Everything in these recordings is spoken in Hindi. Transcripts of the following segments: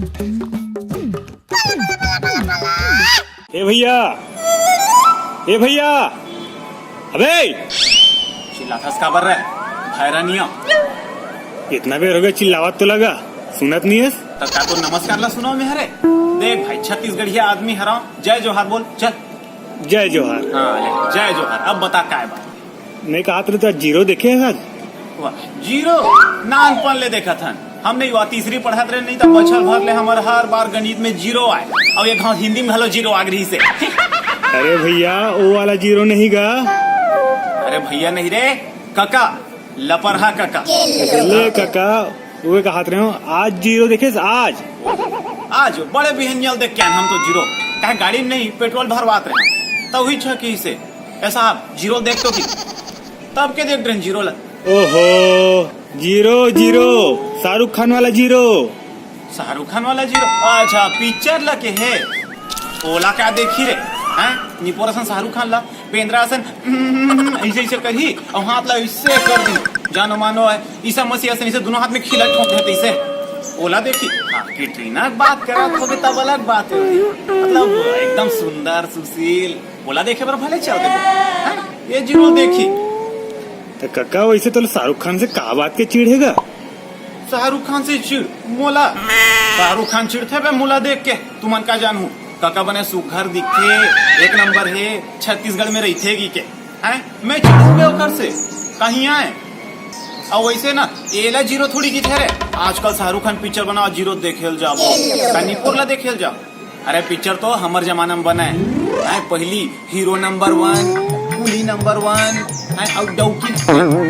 ए भैया, ए भैया, अबे चिल्लाथस का बर रहा हैरानिया। इतना बेर हो गया चिल्लावत तो लगा, सुनत नहीं है। तो का तो नमस्कार ला सुनाओ में हरे। देख भाई छत्तीसगढ़िया आदमी हराओ, जय जोहार बोल चल। जय जोहार। हाँ ले, जय जोहार। अब बता काय बात। मैं कहा तो जीरो देखे है आज। वाह, जीरो नानपन ले देखा था हमने युवा तीसरी पढ़ात रहे, नहीं तो बछल भर ले हमारे हर बार गणित में जीरो आए और एक हाँ हिंदी में हलो जीरो आगरी से। अरे भैया वो वाला जीरो नहीं गा। अरे भैया नहीं रे काका, लपरहा काका। ले काका वो कहा रहे हो आज जीरो देखे आज। आज बड़े बिहनियल देख के हम तो जीरो कहा गाड़ी में नहीं पेट्रोल भरवात रहे तब हुई छ की से ऐसा आप जीरो देख तो की तब के देख रहे जीरो ला। ओहो जीरो जीरो शाहरुख खान वाला जीरो। शाहरुख खान वाला जीरो। अच्छा पिक्चर ला के है ओला क्या देखी रे हैं निपोरसन शाहरुख खान ला पेंद्रासन ऐसे ऐसे करी और हाथ ला ऐसे कर दी जानो मानो है ईसा मसीह ऐसे दोनों हाथ में खिला ठोक देते इसे ओला देखी। हाँ कैटरीना बात करा तो तब अलग बात है, मतलब एकदम सुंदर सुशील ओला देखे पर भले चल देखो ये जीरो देखी। तो काका वैसे तो शाहरुख खान से का बात के चिढ़ेगा। शाहरुख खान से चिड़ मोला शाहरुख खान चिड़ते बे मोला देख के तुमन का जानू काका बने सुघर दिखे एक नंबर है छत्तीसगढ़ में रहते के हैं मैं चिड़ूंगे ओकर से कहीं आए और वैसे ना एला जीरो थोड़ी की ठहरे आजकल शाहरुख खान पिक्चर बनाओ जीरो देखेल जाओ कनीपुर ला देखेल जाओ। अरे पिक्चर तो हमार जमाना में बना है पहली हीरो नंबर 1 कुली नंबर 1 और डौकी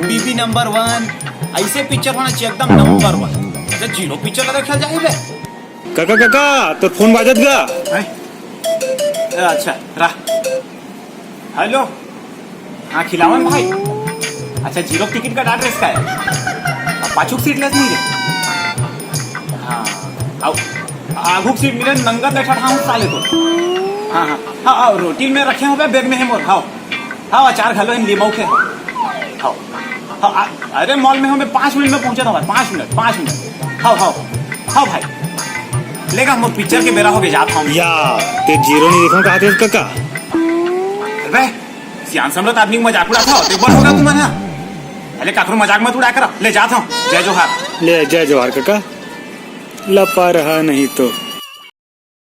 बीबी नंबर 1 ऐसे पिक्चर होना चाहिए एकदम नंबर 1। तो जीरो पिक्चर ला देखेल जाए बे। काका काका तो फोन बाजत गा। अच्छा रहा हेलो हाँ खिलावन भाई। अच्छा जीरो टिकट का एड्रेस का है पाछू सीट लेस नहीं रे। हाँ आओ आगू सीट मिले नंगा बैठा था साले को। हाँ हाँ हाँ आओ रोटी में रखे हो बैग में है मोर। हाँ हाँ अचार घलो इन लीमौ के। हाँ हाँ अरे मॉल में हमें 5 मिनट में पहुंचा था भाई 5 मिनट। हाँ हाँ हाँ भाई लेगा हम पिक्चर के बेरा हो गया जाता हूँ या ते जीरो नहीं देखो कहा थे काका। अरे सियान समरत आदमी मजाक उड़ाता हो तो बड़ होगा तुम ना। अरे काकरो मजाक मत उड़ा कर ले जाता हूँ। जय जोहार। ले जय जोहार काका लपा रहा नहीं तो।